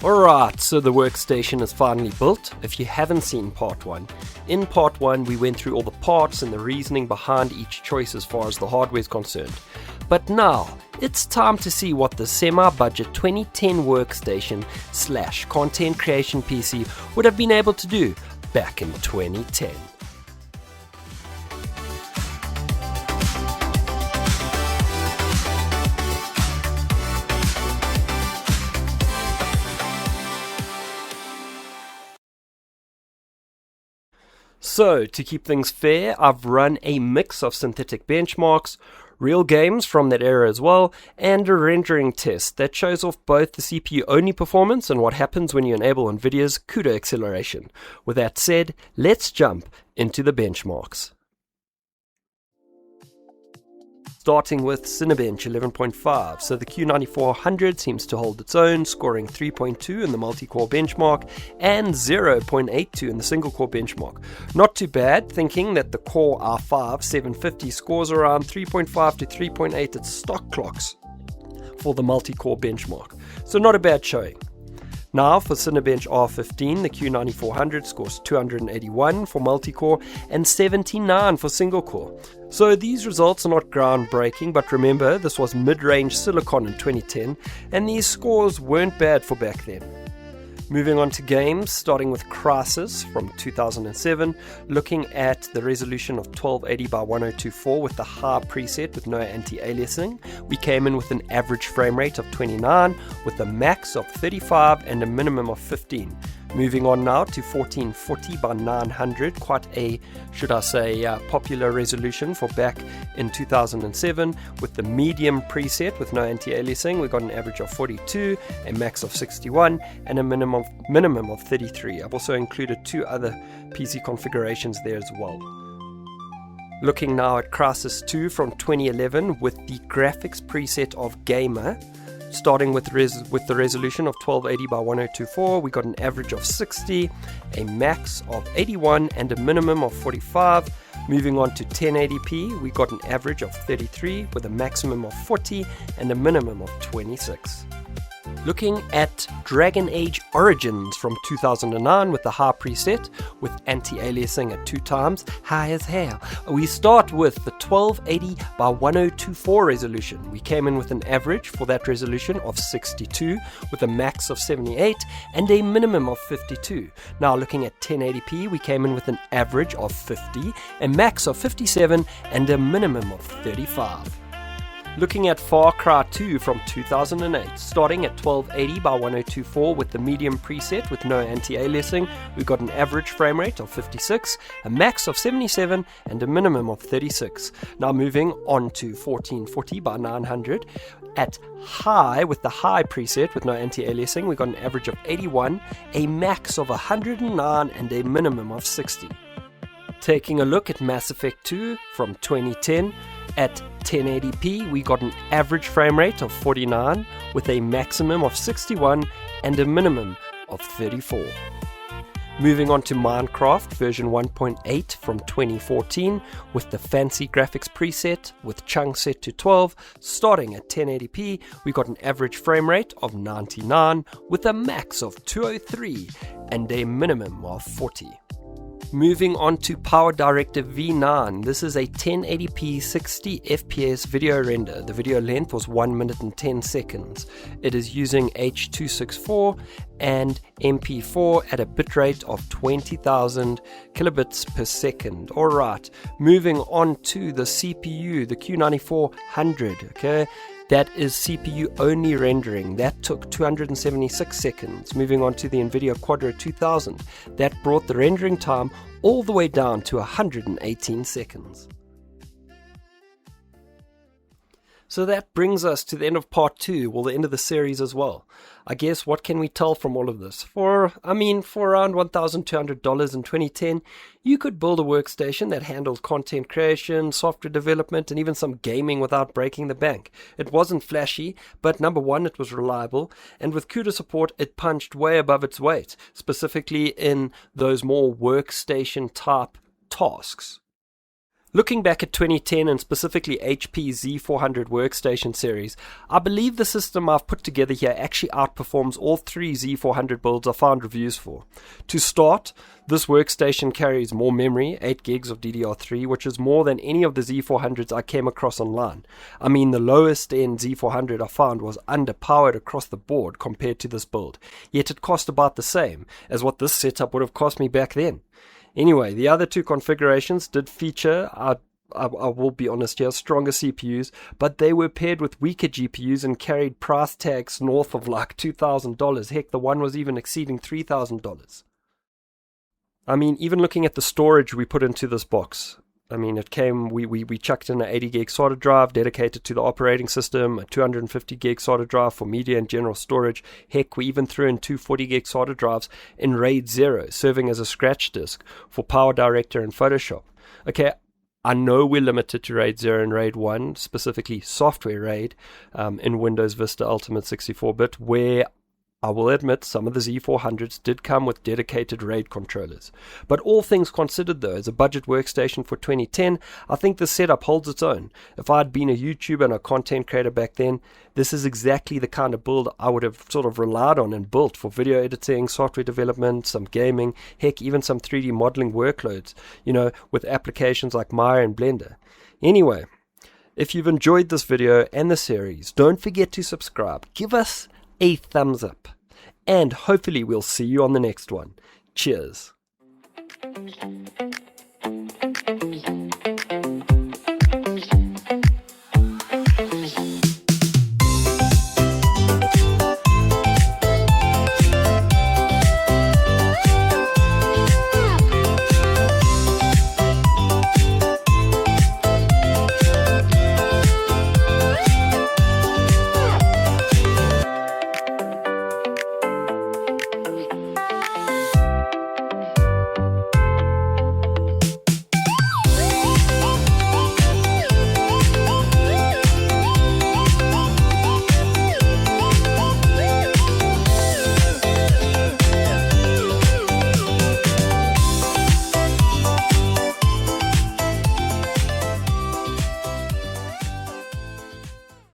Alright, so the workstation is finally built. If you haven't seen part 1, in part 1 we went through all the parts and the reasoning behind each choice as far as the hardware is concerned. But now, it's time to see what the semi-budget 2010 workstation / content creation PC would have been able to do back in 2010. So, to keep things fair, I've run a mix of synthetic benchmarks, real games from that era as well, and a rendering test that shows off both the CPU-only performance and what happens when you enable NVIDIA's CUDA acceleration. With that said, let's jump into the benchmarks. Starting with Cinebench 11.5, so the Q9400 seems to hold its own, scoring 3.2 in the multi-core benchmark and 0.82 in the single-core benchmark. Not too bad, thinking that the Core i5 750 scores around 3.5 to 3.8 at stock clocks for the multi-core benchmark, so not a bad showing. Now for Cinebench R15, the Q9400 scores 281 for multi-core and 79 for single-core. So these results are not groundbreaking, but remember, this was mid-range silicon in 2010, and these scores weren't bad for back then. Moving on to games, starting with Crisis from 2007, looking at the resolution of 1280 by 1024 with the high preset with no anti-aliasing, we came in with an average frame rate of 29 with a max of 35 and a minimum of 15. Moving on now to 1440 by 900, quite a, popular resolution for back in 2007 with the medium preset with no anti-aliasing. We got an average of 42, a max of 61 and a minimum of 33. I've also included 2 other PC configurations there as well. Looking now at Crisis 2 from 2011 with the graphics preset of Gamer. Starting with the resolution of 1280 by 1024, we got an average of 60, a max of 81 and a minimum of 45. Moving on to 1080p, we got an average of 33 with a maximum of 40 and a minimum of 26. Looking at Dragon Age Origins from 2009 with the high preset with anti-aliasing at 2 times, high as hell. We start with the 1280 by 1024 resolution. We came in with an average for that resolution of 62 with a max of 78 and a minimum of 52. Now looking at 1080p, we came in with an average of 50, a max of 57 and a minimum of 35. Looking at Far Cry 2 from 2008, starting at 1280 by 1024 with the medium preset with no anti-aliasing, we got an average frame rate of 56, a max of 77 and a minimum of 36. Now moving on to 1440 by 900, at high with the high preset with no anti-aliasing, we got an average of 81, a max of 109 and a minimum of 60. Taking a look at Mass Effect 2 from 2010, at 1080p, we got an average frame rate of 49 with a maximum of 61 and a minimum of 34. Moving on to Minecraft version 1.8 from 2014 with the fancy graphics preset with chunks set to 12, starting at 1080p, we got an average frame rate of 99 with a max of 203 and a minimum of 40. Moving on to PowerDirector V9, this is a 1080p 60 FPS video render. The video length was 1 minute and 10 seconds. It is using H.264 and MP4 at a bitrate of 20,000 kilobits per second. Alright, moving on to the CPU, the Q9400, okay? That is CPU only rendering. That took 276 seconds. Moving on to the NVIDIA Quadro 2000. That brought the rendering time all the way down to 118 seconds. So that brings us to the end of part 2, well, the end of the series as well. I guess what can we tell from all of this? For around $1,200 in 2010, you could build a workstation that handles content creation, software development, and even some gaming without breaking the bank. It wasn't flashy, but number one, it was reliable, and with CUDA support, it punched way above its weight, specifically in those more workstation type tasks. Looking back at 2010 and specifically HP's Z400 workstation series, I believe the system I've put together here actually outperforms all 3 Z400 builds I found reviews for. To start, this workstation carries more memory, 8 gigs of DDR3, which is more than any of the Z400s I came across online. I mean, the lowest end Z400 I found was underpowered across the board compared to this build, yet it cost about the same as what this setup would have cost me back then. Anyway, the other 2 configurations did feature, I will be honest here, stronger CPUs, but they were paired with weaker GPUs and carried price tags north of like $2,000. Heck, the one was even exceeding $3,000. I mean, even looking at the storage we put into this box, I mean, it came, we chucked in an 80 gig SATA drive dedicated to the operating system, a 250 gig SATA drive for media and general storage. Heck, we even threw in 2 40 gig SATA drives in RAID 0, serving as a scratch disk for Power Director and Photoshop. Okay, I know we're limited to RAID 0 and RAID 1, specifically software RAID, in Windows Vista Ultimate 64-bit, where I will admit some of the Z400s did come with dedicated RAID controllers. But all things considered though, as a budget workstation for 2010, I think this setup holds its own. If I had been a YouTuber and a content creator back then, this is exactly the kind of build I would have sort of relied on and built for video editing, software development, some gaming, heck, even some 3D modeling workloads, with applications like Maya and Blender. Anyway, if you've enjoyed this video and the series, don't forget to subscribe. Give us a thumbs up, and hopefully we'll see you on the next one. Cheers.